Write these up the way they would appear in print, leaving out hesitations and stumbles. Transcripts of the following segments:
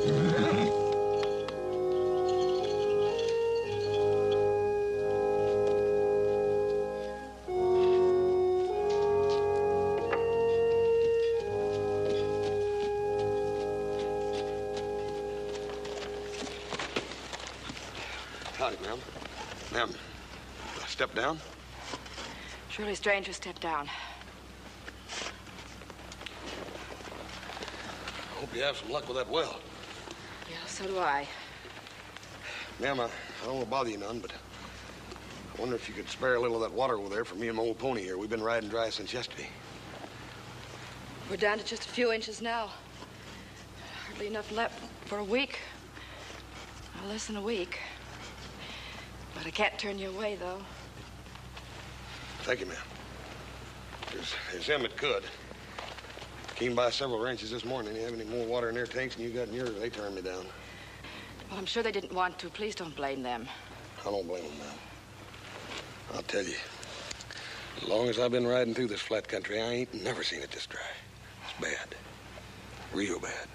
Howdy, ma'am. Ma'am, step down. Surely stranger step down. Hope you have some luck with that well. Yeah, so do I. Ma'am, I don't want to bother you none, but I wonder if you could spare a little of that water over there for me and my old pony here. We've been riding dry since yesterday. We're down to just a few inches now. Hardly enough left for a week. Well, less than a week. But I can't turn you away, though. Thank you, ma'am. There's them that could. Came by several ranches this morning. They have any more water in their tanks than you got in yours. They turned me down. Well, I'm sure they didn't want to. Please don't blame them. I don't blame them, ma'am. I'll tell you, as long as I've been riding through this flat country, I ain't never seen it this dry. It's bad. Real bad.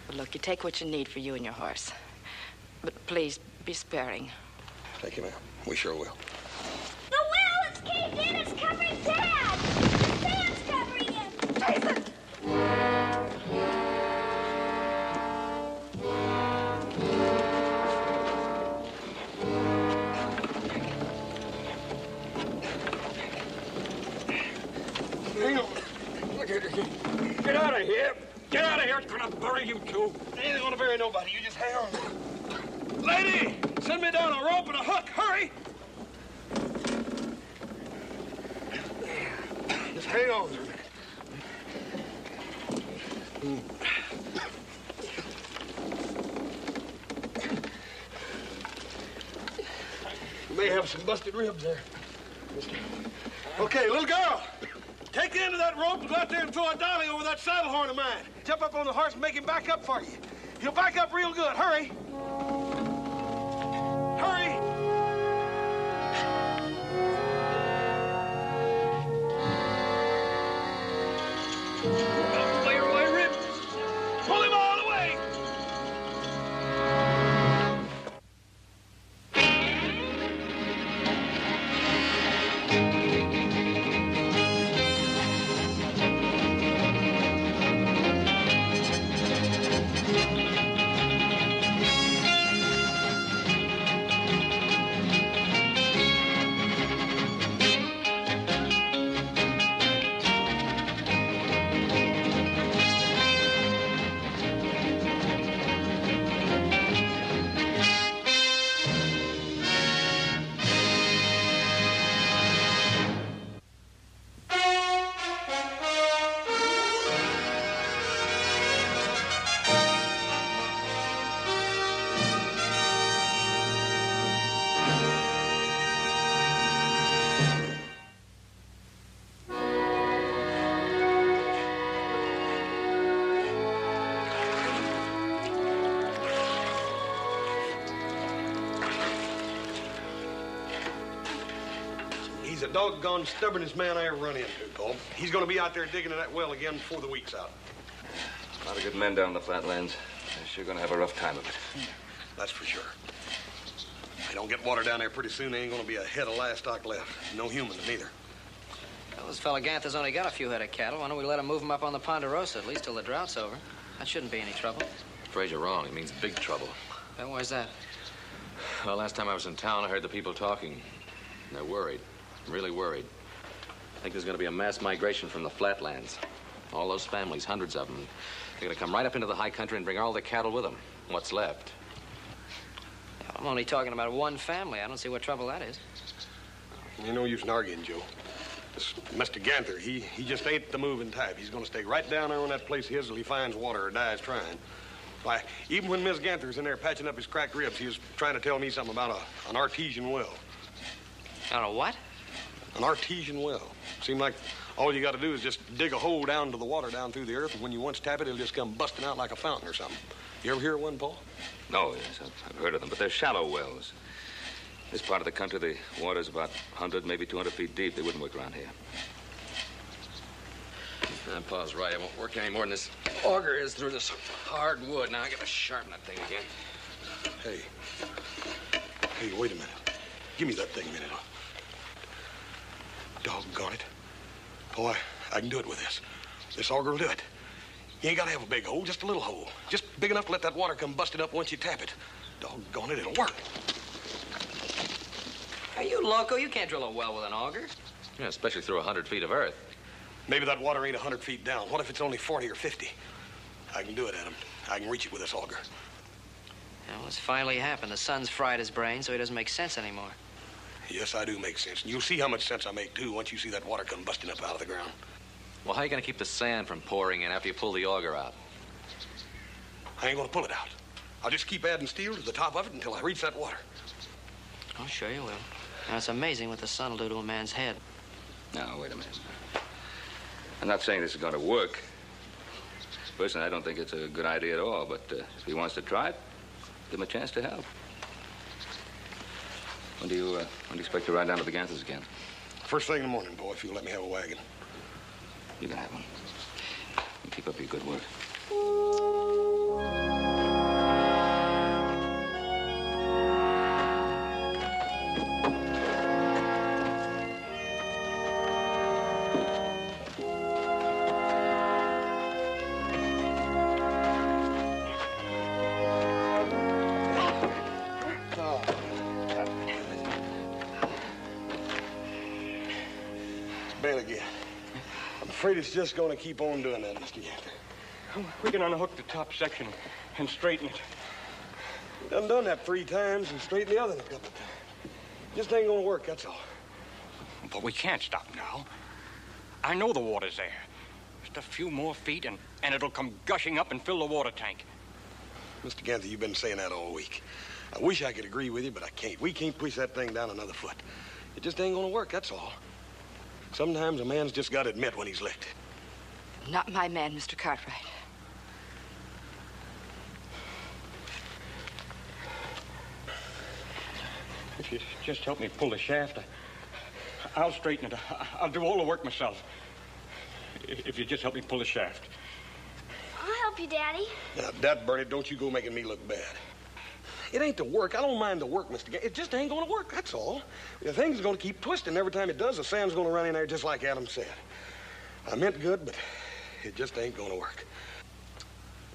Well, look, you take what you need for you and your horse. But please, be sparing. Thank you, ma'am. We sure will. The well is caved in. It's covering Dad. Dad's covering him. Jason! Hang on. Look at her. Get out of here. Get out of here. It's gonna bury you, too. They ain't gonna bury nobody. You just hang on. Lady, send me down a rope and a hook. Hurry. Just hang on. You may have some busted ribs there. Okay, little girl. Take the end of that rope and go out there and throw a dolly over that saddle horn of mine. Jump up on the horse and make him back up for you. He'll back up real good. Hurry. Hurry. Lay her away, ribs. Pull him all the way. He's the doggone stubbornest man I ever run into, Cole. He's going to be out there digging in that well again before the week's out. A lot of good men down in the flatlands. They're sure going to have a rough time of it. That's for sure. If they don't get water down there pretty soon, there ain't going to be a head of livestock left. No humans neither. Well, this fella Ganther's only got a few head of cattle. Why don't we let him move them up on the Ponderosa, at least till the drought's over? That shouldn't be any trouble. Afraid you're wrong. It means big trouble. Then where's that? Well, last time I was in town, I heard the people talking. They're worried. Really worried. I think there's going to be a mass migration from the flatlands. All those families, hundreds of them. They're going to come right up into the high country and bring all their cattle with them. What's left. I'm only talking about one family. I don't see what trouble that is. Ain't no use in arguing, Joe. This Mr. Ganther, he just ain't the moving type. He's going to stay right down there on that place of his till he finds water or dies trying. Why, even when Miss Ganther's in there patching up his cracked ribs, he was trying to tell me something about an artesian well. On a what? An artesian well. Seemed like all you got to do is just dig a hole down to the water down through the earth, and when you once tap it, it'll just come busting out like a fountain or something. You ever hear of one, Paul? No, yes, I've heard of them, but they're shallow wells. This part of the country, the water's about 100, maybe 200 feet deep. They wouldn't work around here. Pa's right. It won't work any more than this auger is through this hard wood. Now I gotta sharpen that thing again. Hey. Hey, wait a minute. Give me that thing a minute. Doggone it. Oh, I can do it with this. This auger will do it. You ain't got to have a big hole, just a little hole. Just big enough to let that water come busting up once you tap it. Doggone it, it'll work. Are you loco? You can't drill a well with an auger. Yeah, especially through 100 feet of earth. Maybe that water ain't 100 feet down. What if it's only 40 or 50? I can do it, Adam. I can reach it with this auger. Well, it's finally happened. The sun's fried his brain, so he doesn't make sense anymore. Yes, I do make sense. And you'll see how much sense I make, too, once you see that water come busting up out of the ground. Well, how are you gonna keep the sand from pouring in after you pull the auger out? I ain't gonna pull it out. I'll just keep adding steel to the top of it until I reach that water. Oh, sure you will. Now, it's amazing what the sun will do to a man's head. Now, wait a minute. I'm not saying this is going to work. Personally, I don't think it's a good idea at all, but if he wants to try it, give him a chance to help. When do you expect to ride down to the Ganthers again? First thing in the morning, boy, if you'll let me have a wagon. You can have one. And keep up your good work. Bad again. I'm afraid it's just going to keep on doing that, Mr. Ganther. We can unhook the top section and straighten it. Done that 3 times and straightened the other a couple of times. Just ain't going to work, that's all. But we can't stop now. I know the water's there. Just a few more feet and it'll come gushing up and fill the water tank. Mr. Ganther, you've been saying that all week. I wish I could agree with you, but I can't. We can't push that thing down another foot. It just ain't going to work, that's all. Sometimes a man's just got to admit when he's licked. Not my man, Mr. Cartwright. If you just help me pull the shaft, I'll straighten it. I'll do all the work myself. If you just help me pull the shaft. I'll help you, Daddy. Now, that, Bernie, don't you go making me look bad. It ain't the work. I don't mind the work, Mr. Ganther. It just ain't going to work, that's all. The thing's going to keep twisting. Every time it does, the sand's going to run in there just like Adam said. I meant good, but it just ain't going to work.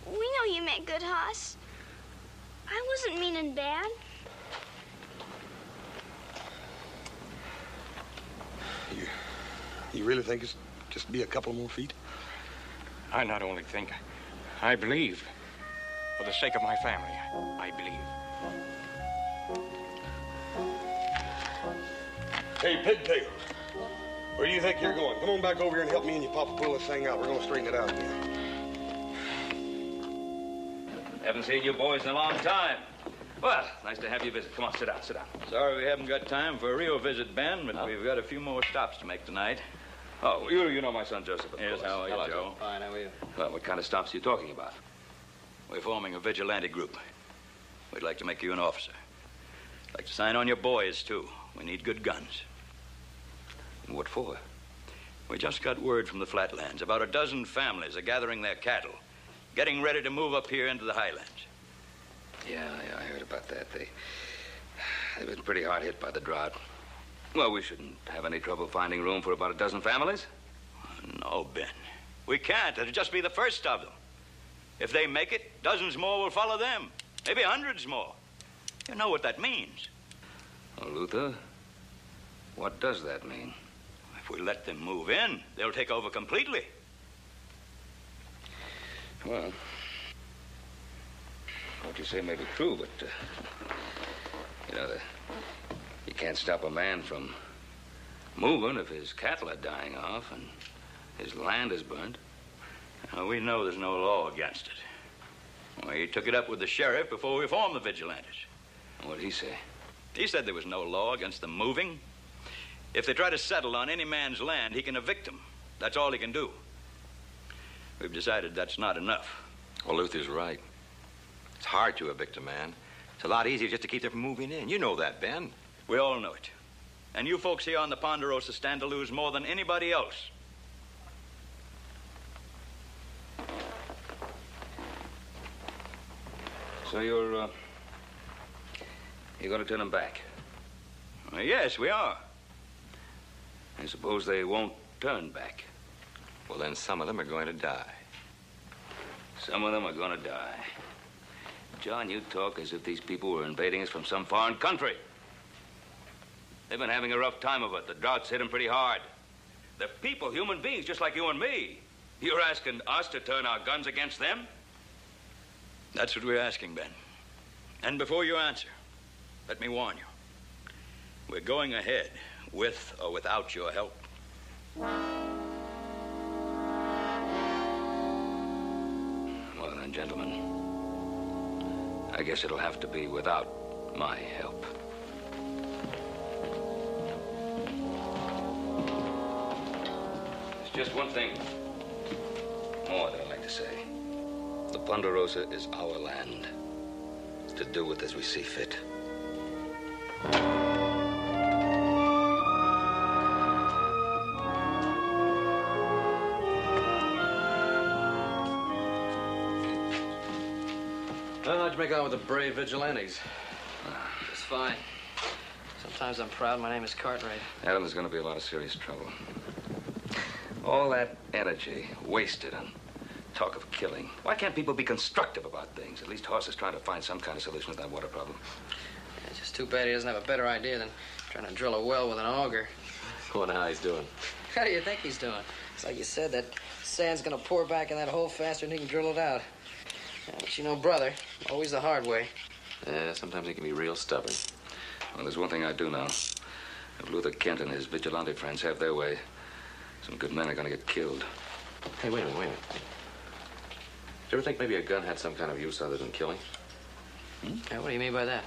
We know you meant good, Hoss. I wasn't mean and bad. You really think it's just be a couple more feet? I not only think, I believe. For the sake of my family, I believe. Hey, Pigtails. Where do you think you're going? Come on back over here and help me and your papa pull this thing out. We're going to straighten it out again. Haven't seen you boys in a long time. Well, nice to have you visit. Come on, sit down, sit down. Sorry we haven't got time for a real visit, Ben, but we've got a few more stops to make tonight. Oh, you know my son Joseph, of Yes, course. how are you, Hello, Joe? Fine, how are you? Well, what kind of stops are you talking about? We're forming a vigilante group. We'd like to make you an officer. Like to sign on your boys, too. We need good guns. And what for? We just got word from the flatlands. About a dozen families are gathering their cattle, getting ready to move up here into the highlands. Yeah, I heard about that. They've been pretty hard hit by the drought. Well, we shouldn't have any trouble finding room for about a dozen families. No, Ben. We can't. It'll just be the first of them. If they make it, dozens more will follow them. Maybe hundreds more. You know what that means. Well, Luther, what does that mean? If we let them move in, they'll take over completely. Well, what you say may be true, but, you can't stop a man from moving if his cattle are dying off and his land is burned. We know there's no law against it. Well, he took it up with the sheriff before we formed the vigilantes. What did he say? He said there was no law against them moving. If they try to settle on any man's land, he can evict them. That's all he can do. We've decided that's not enough. Well, Luther's right. It's hard to evict a man. It's a lot easier just to keep them from moving in. You know that, Ben. We all know it. And you folks here on the Ponderosa stand to lose more than anybody else. So you're going to turn them back? Yes, we are. I suppose they won't turn back. Well, then some of them are going to die. Some of them are going to die. John, you talk as if these people were invading us from some foreign country. They've been having a rough time of it. The drought's hit them pretty hard. They're people, human beings, just like you and me. You're asking us to turn our guns against them? That's what we're asking, Ben. And before you answer, let me warn you. We're going ahead, with or without your help. Well then, gentlemen, I guess it'll have to be without my help. There's just one thing more that I'd like to say. The Ponderosa is our land. It's to do with as we see fit. Well, how'd you make out with the brave vigilantes? It's fine. Sometimes I'm proud my name is Cartwright. Adam, there's going to be a lot of serious trouble. All that energy wasted on talk of killing. Why can't people be constructive about things? At least Hoss is trying to find some kind of solution to that water problem. Yeah, it's just too bad he doesn't have a better idea than trying to drill a well with an auger. Wonder how he's doing. How do you think he's doing? It's like you said, that sand's gonna pour back in that hole faster than he can drill it out. Yeah, but you know, brother, always the hard way. Yeah, sometimes he can be real stubborn. Well, there's one thing I do know. If Luther Kent and his vigilante friends have their way, some good men are going to get killed. Hey, wait a minute. Did you ever think maybe a gun had some kind of use other than killing? Yeah, what do you mean by that?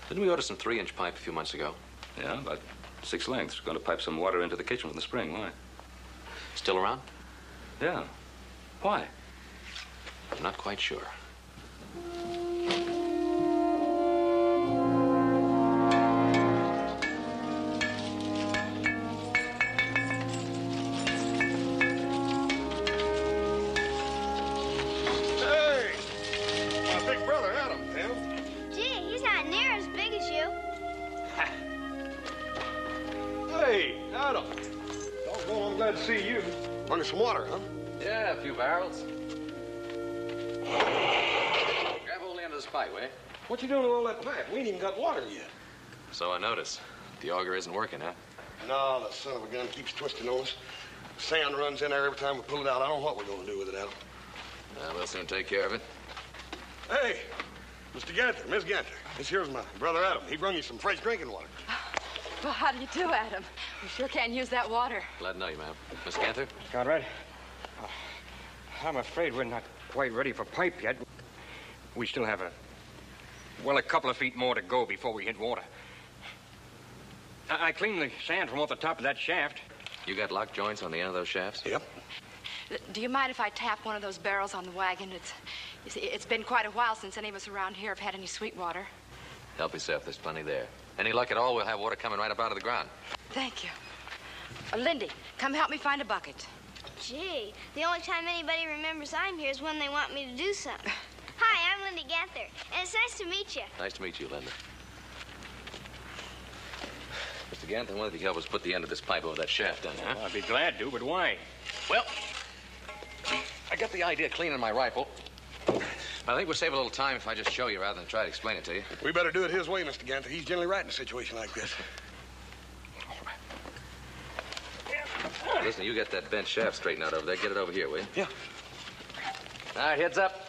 Didn't we order some 3-inch pipe a few months ago? Yeah, about 6 lengths. We're going to pipe some water into the kitchen from the spring. Why? Still around? Yeah. Why? I'm not quite sure. See you. Bring us some water, huh? Yeah, a few barrels. Grab hold of the end of this pipe, will you? What you doing with all that pipe? We ain't even got water yet. So I notice. The auger isn't working, huh? No, the son of a gun keeps twisting on us. Sand runs in there every time we pull it out. I don't know what we're going to do with it, Al. We'll soon take care of it. Hey, Mr. Ganther, Miss Ganther. This here's my brother Adam. He brung you some fresh drinking water. Well, how do you do, Adam? We sure can't use that water. Glad to know you, ma'am. Miss Ganther? Conrad, I'm afraid we're not quite ready for pipe yet. We still have a couple of feet more to go before we hit water. I cleaned the sand from off the top of that shaft. You got lock joints on the end of those shafts? Yep. Do you mind if I tap one of those barrels on the wagon? You see, it's been quite a while since any of us around here have had any sweet water. Help yourself. There's plenty there. Any luck at all, we'll have water coming right up out of the ground. Thank you. Lindy, come help me find a bucket. Gee, the only time anybody remembers I'm here is when they want me to do something. Hi, I'm Lindy Ganther, and it's nice to meet you. Nice to meet you, Linda. Mr. Ganther, why don't you help us put the end of this pipe over that shaft down there, huh? Well, I'd be glad to, but why? Well, I got the idea of cleaning my rifle. I think we'll save a little time if I just show you rather than try to explain it to you. We better do it his way, Mr. Ganther. He's generally right in a situation like this. Listen, you get that bent shaft straightened out over there. Get it over here, will you? Yeah. All right, heads up.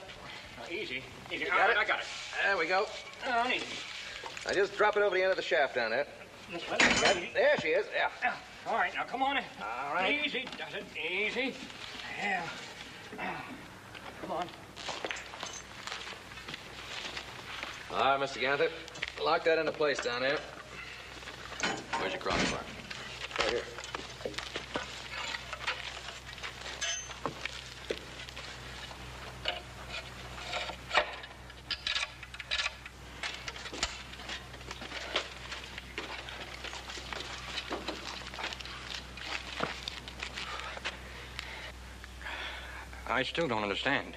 Easy. You got it? I got it. There we go. Oh, easy. Now just drop it over the end of the shaft down there. There she is. Yeah. All right, now come on in. All right. Easy, does it? Easy. Yeah. Come on. All right, Mr. Ganther. Lock that into place down there. Where's your crossbar? Right here. I still don't understand.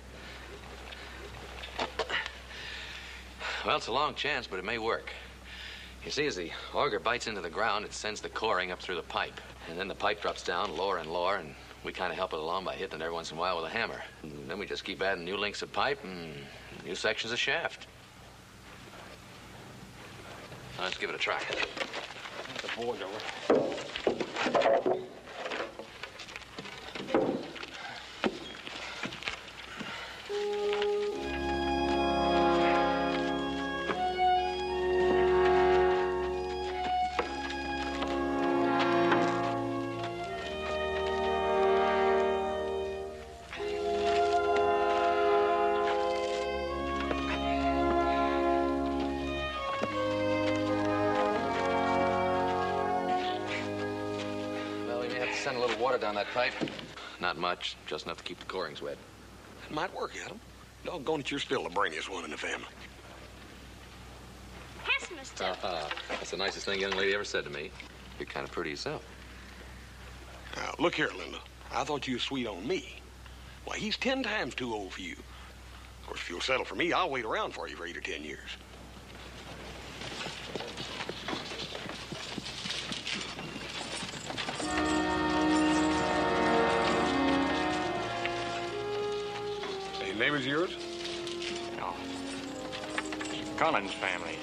Well, it's a long chance, but it may work. You see, as the auger bites into the ground, it sends the coring up through the pipe. And then the pipe drops down lower and lower, and we kind of help it along by hitting it every once in a while with a hammer. And then we just keep adding new links of pipe and new sections of shaft. Now, let's give it a try. The board over. Send a little water down that pipe. Not much, just enough to keep the corings wet. It might work, Adam. Doggone it, you're still the brainiest one in the family. Pass, mister. That's the nicest thing a young lady ever said to me. You're kind of pretty yourself. Now, look here, Linda. I thought you was sweet on me. Why, he's 10 times too old for you. Of course, if you'll settle for me, I'll wait around for you for 8 or 10 years. Neighbors of yours? No. Collins family.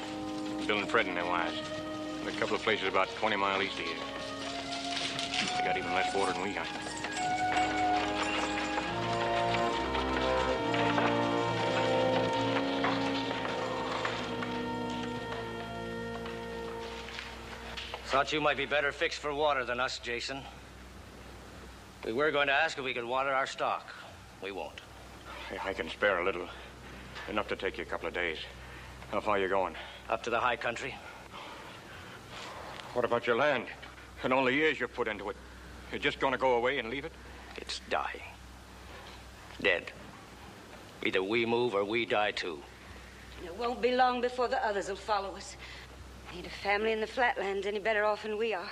Bill and Fred and their wives. In a couple of places about 20 miles east of here. They got even less water than we got. Thought you might be better fixed for water than us, Jason. We were going to ask if we could water our stock. We won't. I can spare a little. Enough to take you a couple of days. How far are you going? Up to the high country. What about your land? And all the years you've put into it. You're just going to go away and leave it? It's dying. Dead. Either we move or we die too. It won't be long before the others will follow us. Ain't a family in the flatlands any better off than we are.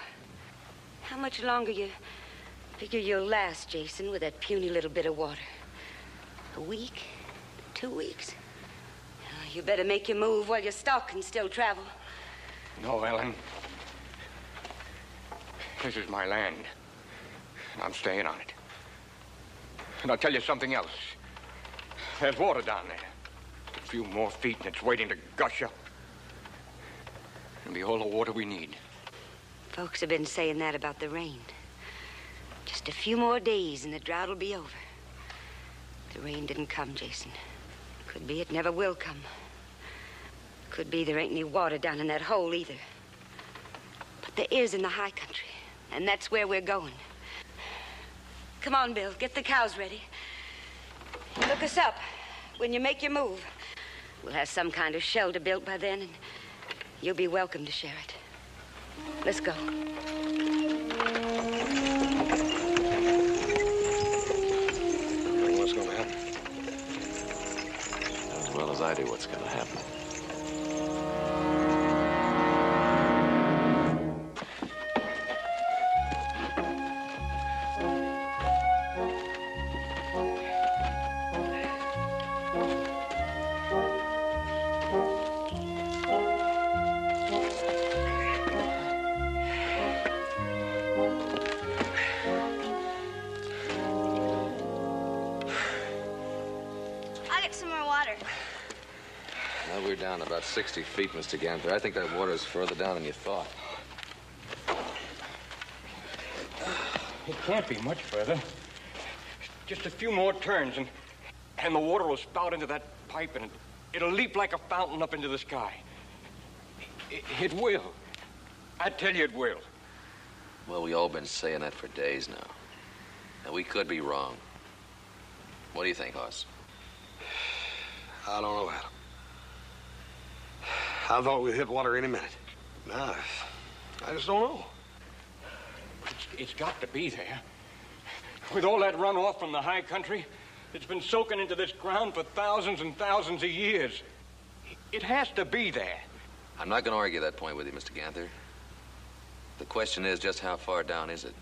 How much longer you figure you'll last, Jason, with that puny little bit of water? A week? 2 weeks? Oh, you better make your move while your stock can still travel. No, Ellen. This is my land. And I'm staying on it. And I'll tell you something else. There's water down there. A few more feet and it's waiting to gush up. It'll be all the water we need. Folks have been saying that about the rain. Just a few more days and the drought will be over. The rain didn't come, Jason. Could be it never will come. Could be there ain't any water down in that hole either. But there is in the high country, and that's where we're going. Come on, Bill, get the cows ready. Look us up when you make your move. We'll have some kind of shelter built by then, and you'll be welcome to share it. Let's go. What's going to happen? As well as I do what's going to happen. We're down about 60 feet, Mr. Ganther. I think that water's further down than you thought. It can't be much further. Just a few more turns, and the water will spout into that pipe, and it'll leap like a fountain up into the sky. It will. I tell you it will. Well, we all been saying that for days now. And we could be wrong. What do you think, Hoss? I don't know, Adam. I thought we'd hit water any minute. Nah, I just don't know. It's got to be there. With all that runoff from the high country, it's been soaking into this ground for thousands and thousands of years. It has to be there. I'm not going to argue that point with you, Mr. Ganther. The question is, just how far down is it?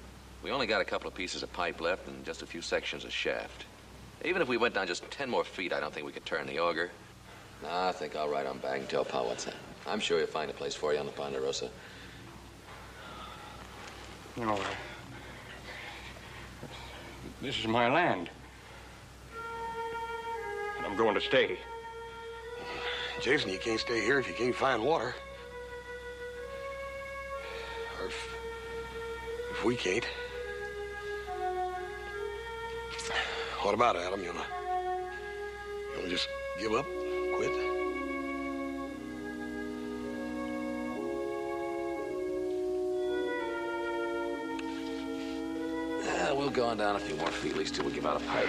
We only got a couple of pieces of pipe left and just a few sections of shaft. Even if we went down just 10 more feet, I don't think we could turn the auger. Nah, I think I'll ride on back and tell Pa what's that. I'm sure he'll find a place for you on the Ponderosa. No, this is my land. And I'm going to stay. Jason, you can't stay here if you can't find water. Or if we can't. What about it, Adam? You wanna just give up? Quit? We'll go on down a few more feet, at least till we give out a pipe.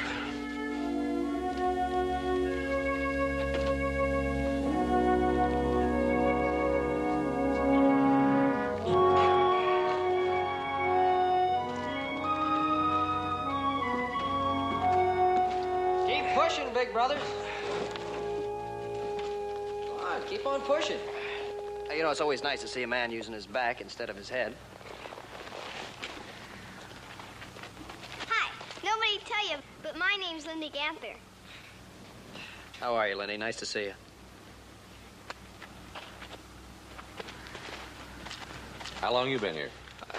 Keep pushing, big brothers. Come on, keep on pushing. You know, it's always nice to see a man using his back instead of his head. Hi. Nobody tell you, but my name's Lindy Ganther. How are you, Lindy? Nice to see you. How long you been here?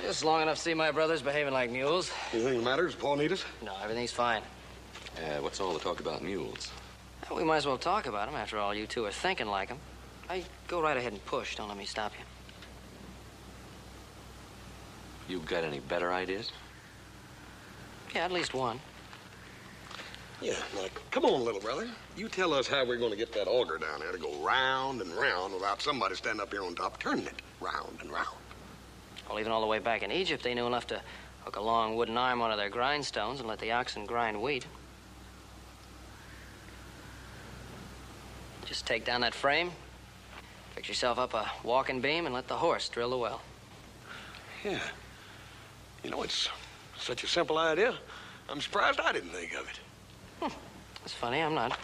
Just long enough to see my brothers behaving like mules. Anything the matter? Does Paul need us? No, everything's fine. What's all the talk about mules? Well, we might as well talk about them. After all, you two are thinking like them. Go right ahead and push. Don't let me stop you. You got any better ideas? Yeah, at least one. Yeah, like, come on, little brother. You tell us how we're going to get that auger down there to go round and round without somebody standing up here on top turning it round and round. Well, even all the way back in Egypt, they knew enough to hook a long wooden arm onto their grindstones and let the oxen grind wheat. Just take down that frame, fix yourself up a walking beam, and let the horse drill the well. Yeah. You know, it's such a simple idea. I'm surprised I didn't think of it. That's funny, I'm not.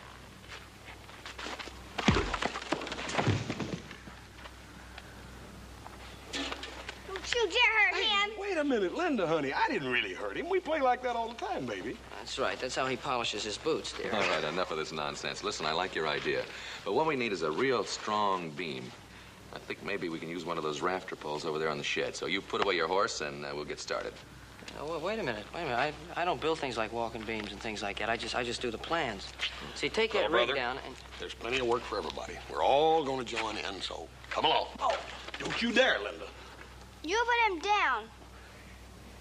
Don't you dare hurt him. Wait a minute, Linda, honey. I didn't really hurt him. We play like that all the time, baby. That's right. That's how he polishes his boots, dear. All right, enough of this nonsense. Listen, I like your idea. But what we need is a real strong beam. I think maybe we can use one of those rafter poles over there on the shed. So you put away your horse, and we'll get started. Oh, wait a minute. I don't build things like walking beams and things like that. I just do the plans. See, take that rig brother, down and... There's plenty of work for everybody. We're all going to join in, so come along. Oh, don't you dare, Linda. You put him down.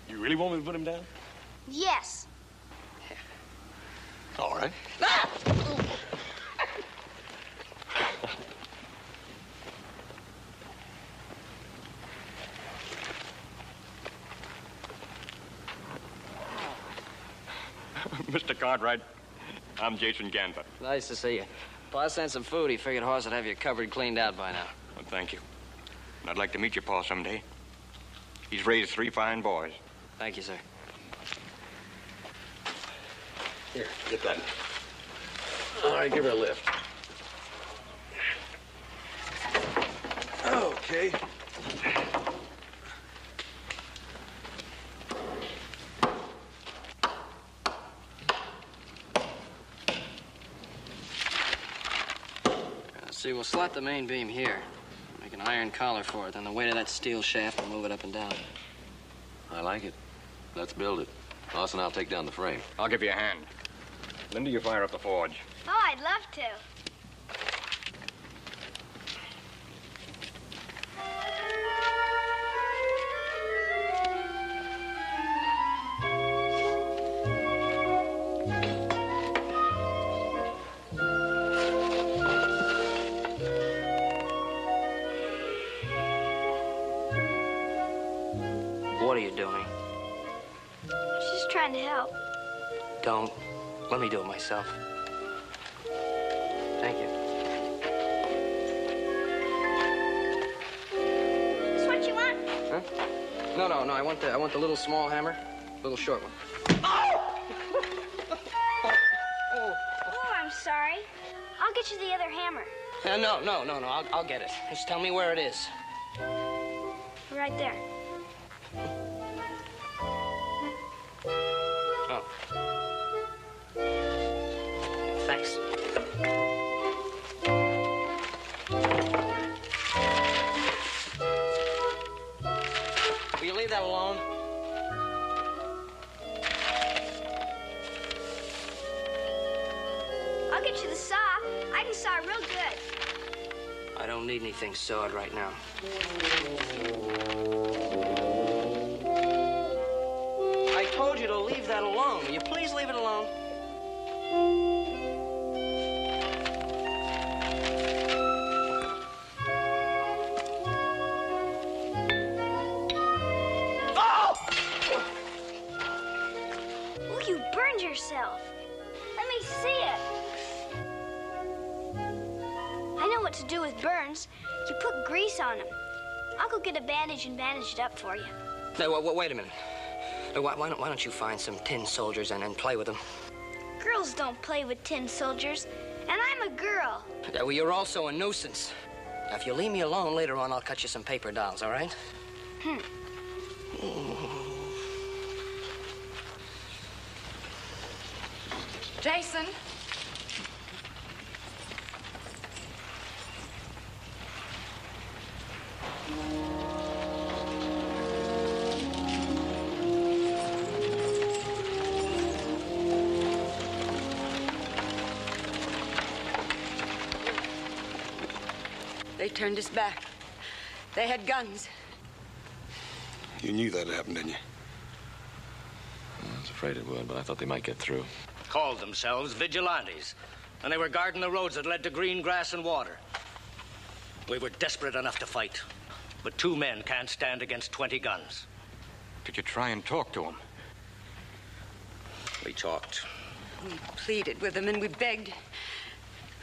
You really want me to put him down? Yes. All right. Mr. Cartwright, I'm Jason Ganther. Nice to see you. Pa sent some food. He figured Hoss would have your cupboard cleaned out by now. Well, thank you. And I'd like to meet your Pa someday. He's raised 3 fine boys. Thank you, sir. Here, get that. All right, give her a lift. Okay. See, we'll slot the main beam here. Make an iron collar for it. Then the weight of that steel shaft will move it up and down. I like it. Let's build it. Hoss and I'll take down the frame. I'll give you a hand. Linda, you fire up the forge. Oh, I'd love to. What are you doing? She's trying to help. Don't. Let me do it myself. Thank you. That's what you want? Huh? No. I want the little small hammer, little short one. Oh, I'm sorry. I'll get you the other hammer. No. I'll get it. Just tell me where it is. Right there. Oh. Thanks. that alone. I'll get you the saw. I can saw real good. I don't need anything sawed right now. I told you to leave that alone. Will you please leave it alone? Oh, you burned yourself. Let me see it. I know what to do with burns. You put grease on them. I'll go get a bandage and bandage it up for you. No, wait a minute. Why don't you find some tin soldiers and play with them? Girls don't play with tin soldiers, and I'm a girl. Yeah, well, you're also a nuisance. Now, if you leave me alone, later on I'll cut you some paper dolls, all right? Jason. They turned us back. They had guns. You knew that'd happen, didn't you? I was afraid it would, but I thought they might get through. Called themselves vigilantes, and they were guarding the roads that led to green grass and water. We were desperate enough to fight, but 2 men can't stand against 20 guns. Did you try and talk to him? We talked. We pleaded with them and we begged.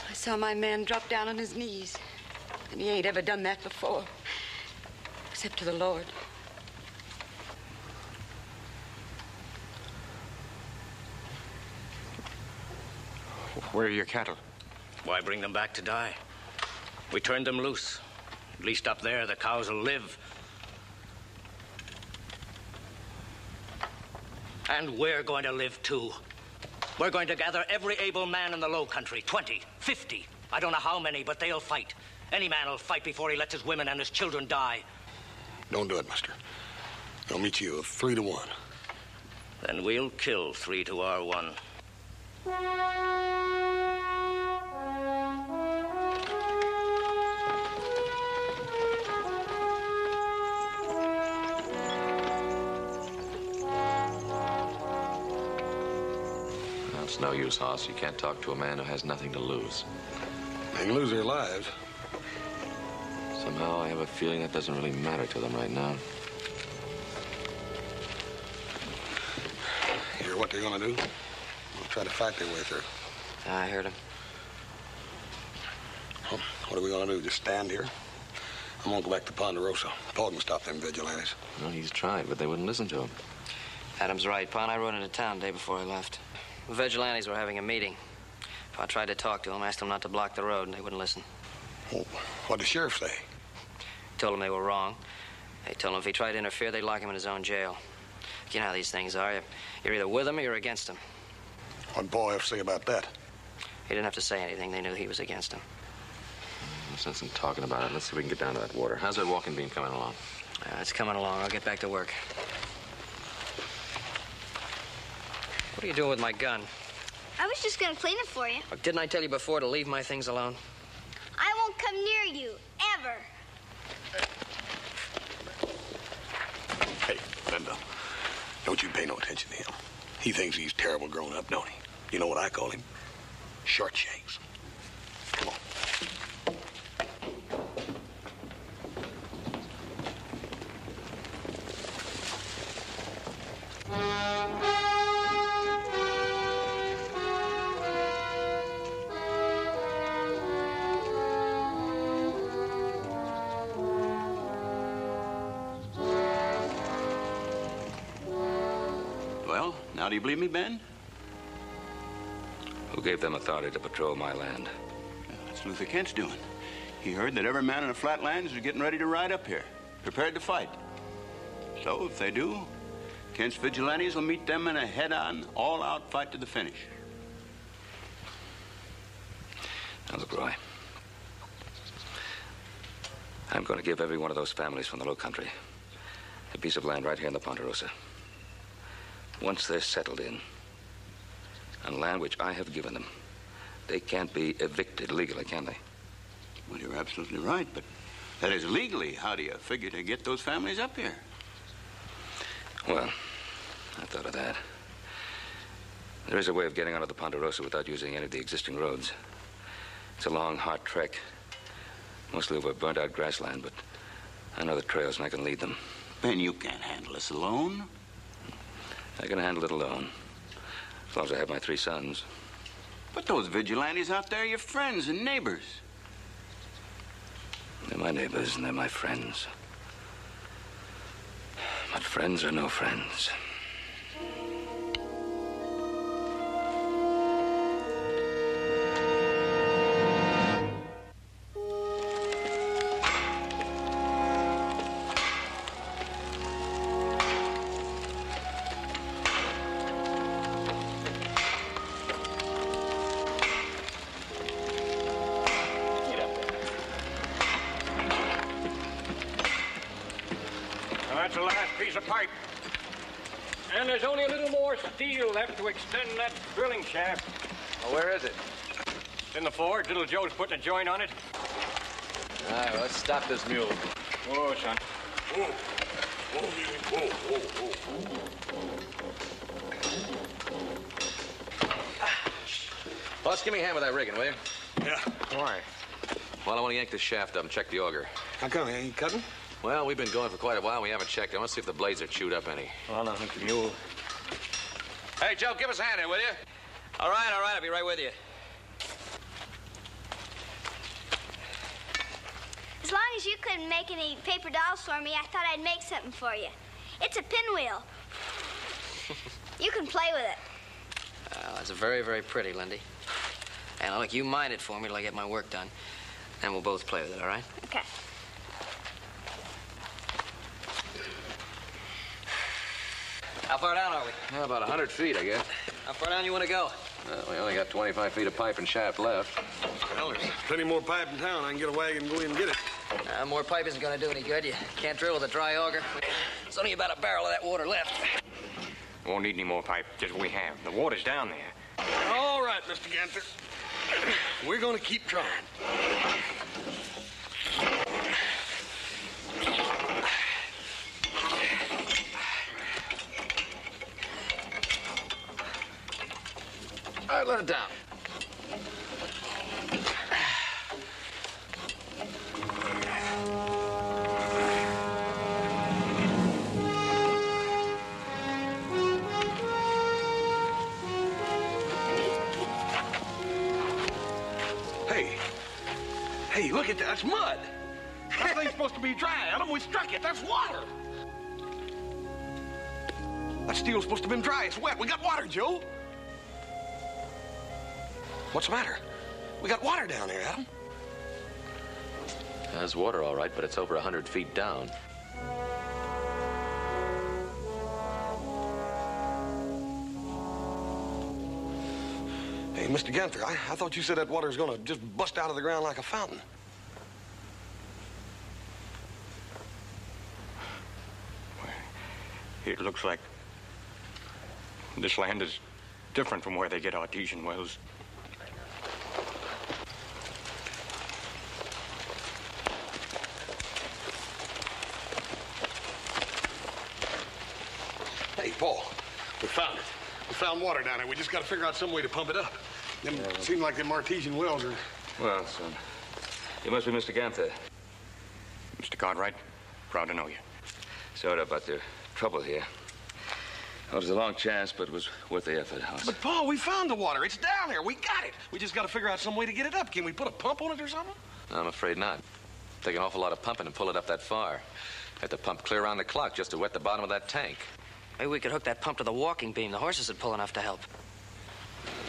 I saw my man drop down on his knees. And he ain't ever done that before. Except to the Lord. Where are your cattle? Why bring them back to die? We turned them loose. At least up there, the cows will live. And we're going to live, too. We're going to gather every able man in the Low Country, 20, 50. I don't know how many, but they'll fight. Any man will fight before he lets his women and his children die. Don't do it, mister. I'll meet you 3 to 1. Then we'll kill 3 to our 1. It's no use, Hoss. You can't talk to a man who has nothing to lose. They can lose their lives. Somehow I have a feeling that doesn't really matter to them right now. Hear what they're gonna do? They'll try to fight their way through. I heard him. Well, what are we gonna do? Just stand here? I'm gonna go back to Ponderosa. Paul can stop them vigilantes. No, he's tried, but they wouldn't listen to him. Adam's right. Pa and I rode into town the day before I left. The vigilantes were having a meeting. Pa tried to talk to them, asked them not to block the road, and they wouldn't listen. Well, what'd the sheriff say? Told them they were wrong. They told him if he tried to interfere, they'd lock him in his own jail. You know how these things are. You're either with them or you're against them. What'd Paul have to say about that? He didn't have to say anything. They knew he was against them. No sense in talking about it. Let's see if we can get down to that water. How's that walking beam coming along? It's coming along. I'll get back to work. What are you doing with my gun? I was just gonna clean it for you. Didn't I tell you before to leave my things alone? I won't come near you, ever. Hey, Linda, don't you pay no attention to him. He thinks he's terrible grown up, don't he? You know what I call him? Short shanks. Come on. Well, now do you believe me, Ben? Who gave them authority to patrol my land? That's Luther Kent's doing. He heard that every man in the flatlands is getting ready to ride up here, prepared to fight. So if they do, Kent's vigilantes will meet them in a head-on, all-out fight to the finish. Now, look, Roy. I'm going to give every one of those families from the Low Country a piece of land right here in the Ponderosa. Once they're settled in, on land which I have given them, they can't be evicted legally, can they? Well, you're absolutely right, but that is legally. How do you figure to get those families up here? Well, I thought of that. There is a way of getting onto the Ponderosa without using any of the existing roads. It's a long, hard trek, mostly over burnt-out grassland, but I know the trails and I can lead them. Ben, you can't handle this alone. I can handle it alone, as long as I have my 3 sons. But those vigilantes out there are your friends and neighbors. They're my neighbors and they're my friends. But friends are no friends. That's the last piece of pipe. And there's only a little more steel left to extend that drilling shaft. Well, where is it? It's in the forge. Little Joe's putting a joint on it. All right, well, let's stop this mule. Whoa, son. Boss, give me a hand with that rigging, will you? Yeah. Why? Well, I want to yank this shaft up and check the auger. How come? Ain't cutting? Well, we've been going for quite a while. We haven't checked. I want to see if the blades are chewed up any. Well, I think the mule. Hey, Joe, give us a hand here, will you? All right, I'll be right with you. As long as you couldn't make any paper dolls for me, I thought I'd make something for you. It's a pinwheel. You can play with it. It's very, very pretty, Lindy. And look, you mine it for me till I get my work done. And we'll both play with it, all right? Okay. How far down are we? Well, about 100 feet, I guess. How far down you want to go? We only got 25 feet of pipe and shaft left. Well, there's plenty more pipe in town. I can get a wagon and go in and get it. More pipe isn't going to do any good. You can't drill with a dry auger. There's only about a barrel of that water left. Won't need any more pipe, just what we have. The water's down there. All right, Mr. Ganther. We're going to keep trying. All right, let it down. Hey, look at that. That's mud. That thing's supposed to be dry, Adam. We struck it. That's water. That steel's supposed to have been dry. It's wet. We got water, Joe. What's the matter? We got water down there, Adam. There's water, all right, but it's over 100 feet down. Hey, Mr. Ganther, I thought you said that water was going to just bust out of the ground like a fountain. It looks like this land is different from where they get artesian wells. Hey, Paul, we found it. We found water down there. We just got to figure out some way to pump it up. Them seem like them artesian wells are... Well, son, you must be Mr. Ganther. Mr. Cartwright, proud to know you. Sorry about the trouble here. It was a long chance, but it was worth the effort, House. But, Paul, we found the water. It's down there. We got it. We just got to figure out some way to get it up. Can we put a pump on it or something? I'm afraid not. Take an awful lot of pumping and pull it up that far. Have to pump clear around the clock just to wet the bottom of that tank. Maybe we could hook that pump to the walking beam. The horses would pull enough to help.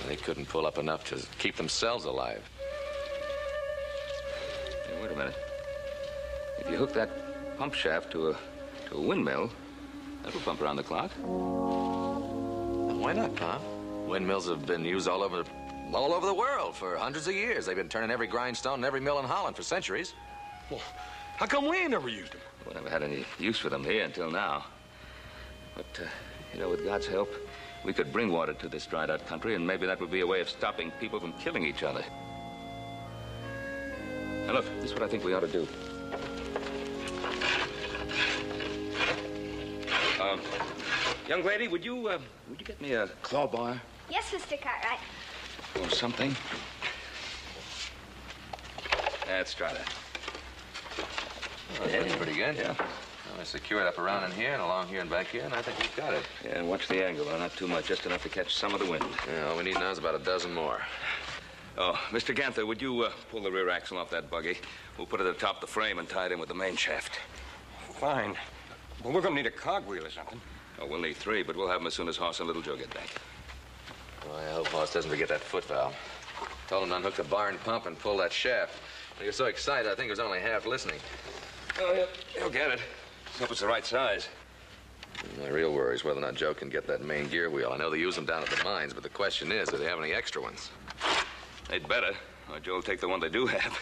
They couldn't pull up enough to keep themselves alive. Hey, wait a minute. If you hook that pump shaft to a windmill, that'll pump around the clock. Well, why not, Pop? Windmills have been used all over the world for hundreds of years. They've been turning every grindstone in every mill in Holland for centuries. Well, how come we ain't never used them? We never had any use for them here until now. But, with God's help, we could bring water to this dried-out country, and maybe that would be a way of stopping people from killing each other. Now, look, this is what I think we ought to do. Young lady, would you get me a claw bar? Yes, Mr. Cartwright. Or something? Let's try that. Oh, that's pretty good. Yeah. Well, I secure it up around in here and along here and back here, and I think we've got it. Yeah, and watch the angle, not too much, just enough to catch some of the wind. Yeah, all we need now is about a dozen more. Oh, Mr. Ganther, would you pull the rear axle off that buggy? We'll put it atop the frame and tie it in with the main shaft. Fine. Well, we're going to need a cogwheel or something. Oh, we'll need 3, but we'll have them as soon as Hoss and Little Joe get back. Well, I hope Hoss doesn't forget that foot valve. Told him to unhook the barn pump and pull that shaft. He was so excited, I think he was only half listening. Oh, he'll get it. Let's hope it's the right size. My real worry is whether or not Joe can get that main gear wheel. I know they use them down at the mines, but the question is, do they have any extra ones? They'd better, or Joe will take the one they do have.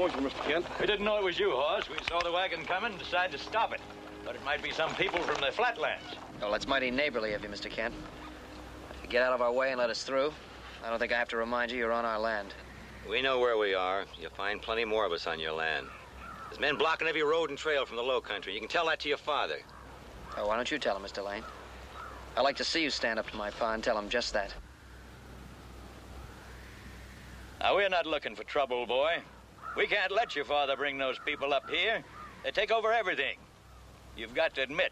Mr. Kent. We didn't know it was you, Hoss. We saw the wagon coming and decided to stop it. But it might be some people from the flatlands. Well, that's mighty neighborly of you, Mr. Kent. If you get out of our way and let us through, I don't think I have to remind you you're on our land. We know where we are. You'll find plenty more of us on your land. There's men blocking every road and trail from the low country. You can tell that to your father. Oh, why don't you tell him, Mr. Lane? I'd like to see you stand up to my pa and tell him just that. Now, we're not looking for trouble, boy. We can't let your father bring those people up here. They take over everything. You've got to admit,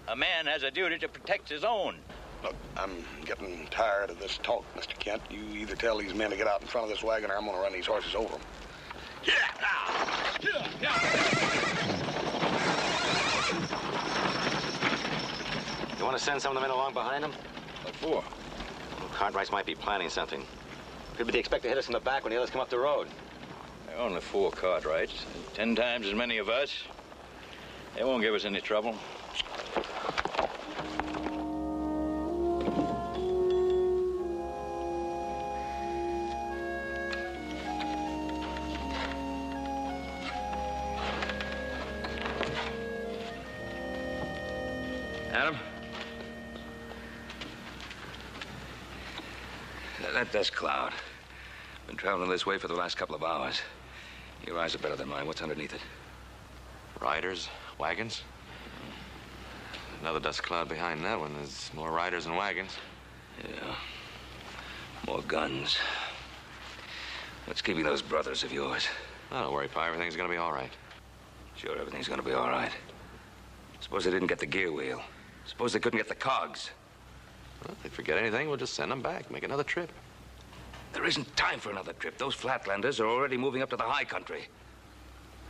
a man has a duty to protect his own. Look, I'm getting tired of this talk, Mr. Kent. You either tell these men to get out in front of this wagon or I'm going to run these horses over them. You want to send some of the men along behind them? What for? Well, Cartwrights might be planning something. Could be they expect to hit us in the back when the others come up the road. There are only 4 Cartwrights, 10 times as many of us. They won't give us any trouble. Adam? That dust cloud. Been traveling this way for the last couple of hours. Your eyes are better than mine. What's underneath it? Riders, wagons. Another dust cloud behind that one. There's more riders and wagons. Yeah. More guns. What's keeping those brothers of yours? Oh, don't worry, Pa. Everything's gonna be all right. Sure, everything's gonna be all right. Suppose they didn't get the gear wheel. Suppose they couldn't get the cogs. Well, if they forget anything, we'll just send them back. Make another trip. There isn't time for another trip. Those Flatlanders are already moving up to the high country.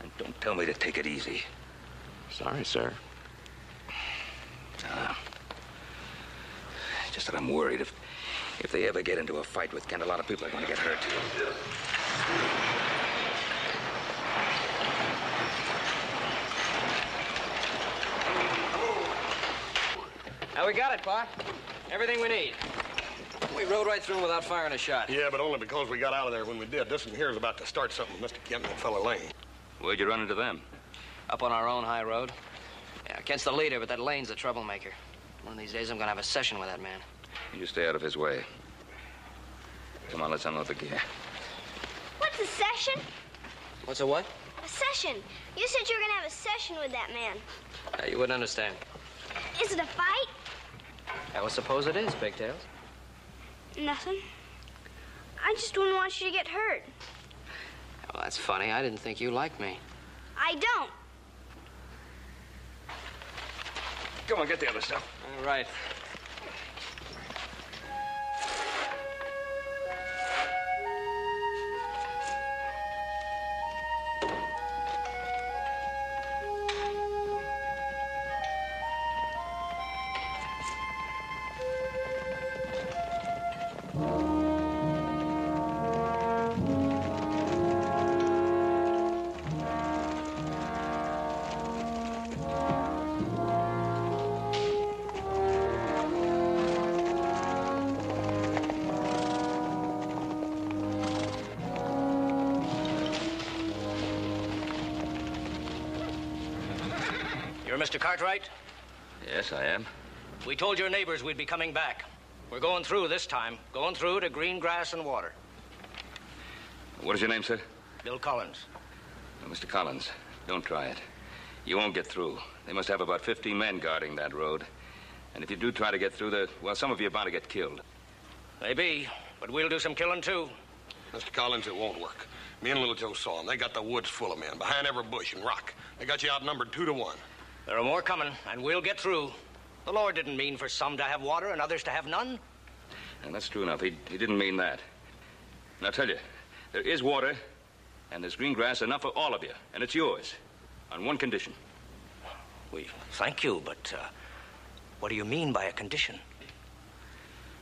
And don't tell me to take it easy. Sorry, sir. Just that I'm worried if they ever get into a fight with Kent, a lot of people are going to get hurt. Now, we got it, Pa. Everything we need. We rode right through without firing a shot. Yeah, but only because we got out of there when we did. This one here is about to start something with Mr. Kent and that fellow Lane. Where'd you run into them? Up on our own high road. Yeah, Kent's the leader, but that Lane's the troublemaker. One of these days, I'm gonna have a session with that man. You stay out of his way. Come on, let's unload the gear. What's a session? What's a what? A session. You said you were gonna have a session with that man. You wouldn't understand. Is it a fight? I would suppose it is, Pigtails. Nothing. I just wouldn't want you to get hurt. Well, that's funny. I didn't think you liked me. I don't. Come on, get the other stuff. All right. You're Mr. Cartwright? Yes, I am. We told your neighbors we'd be coming back. We're going through this time. Going through to green grass and water. What is your name, sir? Bill Collins. Now, Mr. Collins, don't try it. You won't get through. They must have about 50 men guarding that road. And if you do try to get through, well, some of you are bound to get killed. Maybe, but we'll do some killing, too. Mr. Collins, it won't work. Me and Little Joe saw them. They got the woods full of men, behind every bush and rock. They got you outnumbered 2 to 1. There are more coming, and we'll get through. The Lord didn't mean for some to have water and others to have none. And that's true enough. He didn't mean that. And I'll tell you, there is water, and there's green grass enough for all of you, and it's yours, on one condition. We thank you, but what do you mean by a condition?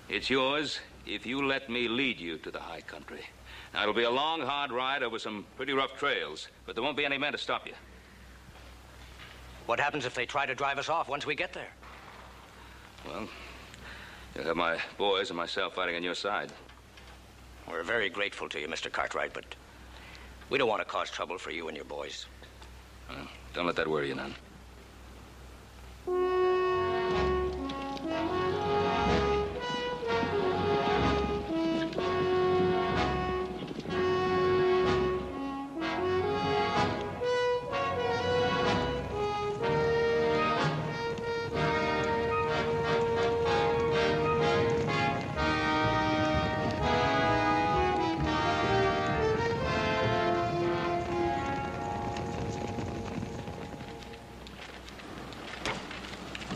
It's yours if you let me lead you to the high country. Now, it'll be a long, hard ride over some pretty rough trails, but there won't be any men to stop you. What happens if they try to drive us off once we get there? Well, you'll have my boys and myself fighting on your side. We're very grateful to you, Mr. Cartwright, but we don't want to cause trouble for you and your boys. Well, don't let that worry you none.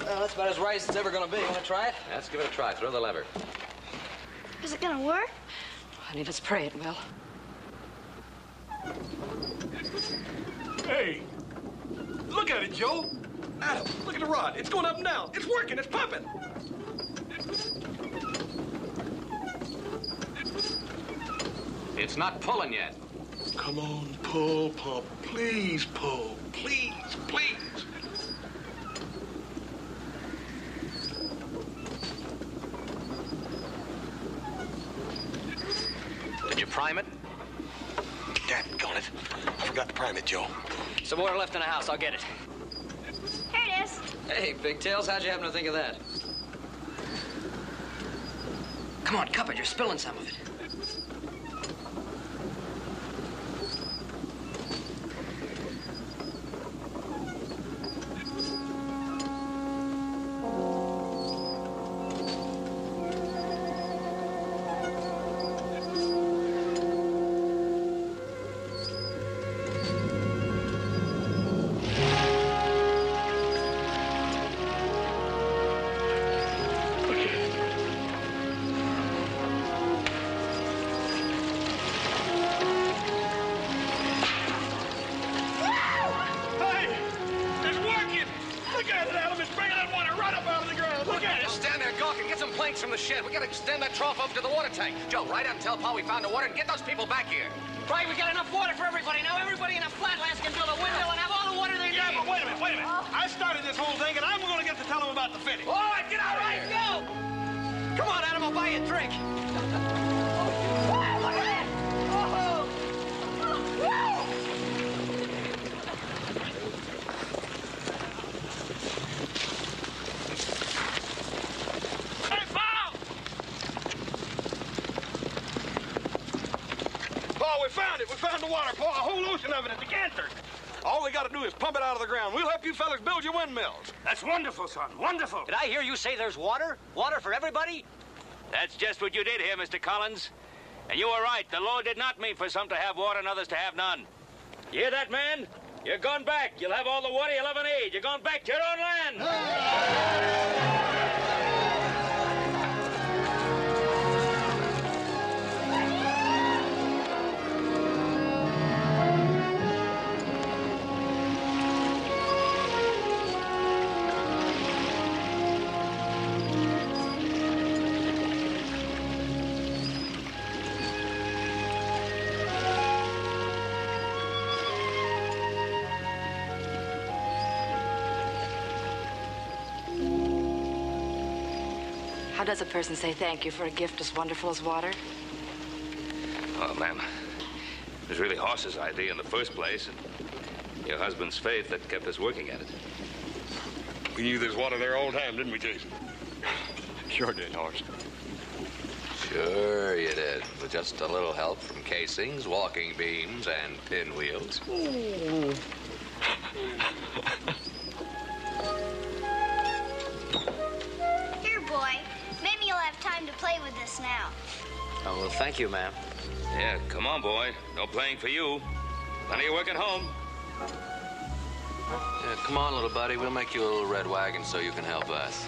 That's about as right as it's ever gonna be. You wanna try it? Let's give it a try. Throw the lever. Is it gonna work? Honey, let's pray it will. Hey, look at it, Joe. Adam, look at the rod. It's going up and down. It's working. It's pumping. It's not pulling yet. Come on, pull, pump. Please, pull. Please, please. Did you prime it? Daggone it. I forgot to prime it, Joe. Some water left in the house. I'll get it. Here it is. Hey, Bigtails, how'd you happen to think of that? Come on, cup it. You're spilling some of it. From the shed. We gotta extend that trough up to the water tank. Joe, ride out and tell Pa we found the water and get those people back here. Right, we got enough water for everybody. Now everybody in the flatlands can build a windmill and have all the water they need. Yeah, but wait a minute. I started this whole thing, and I'm going to get to tell them about the fitting. All right, get out of here. Go. Come on, Adam, I'll buy you a drink. Look at it. We found it. We found the water, Paul. A whole ocean of it at the Ganther. All we got to do is pump it out of the ground. We'll help you fellas build your windmills. That's wonderful, son. Wonderful. Did I hear you say there's water? Water for everybody? That's just what you did here, Mr. Collins. And you were right. The Lord did not mean for some to have water and others to have none. You hear that, man? You're going back. You'll have all the water you'll ever need. You're going back to your own land. How does a person say thank you for a gift as wonderful as water? Oh, ma'am, it was really Horse's idea in the first place, and your husband's faith that kept us working at it. We knew this water there all the time, didn't we, Jason? Sure did, Horace. Sure you did. With just a little help from casings, walking beams, and pinwheels. Here, boy. Maybe you'll have time to play with this now. Oh, well, thank you, ma'am. Yeah, come on, boy. No playing for you. Plenty of work at home. Yeah, come on, little buddy. We'll make you a little red wagon so you can help us.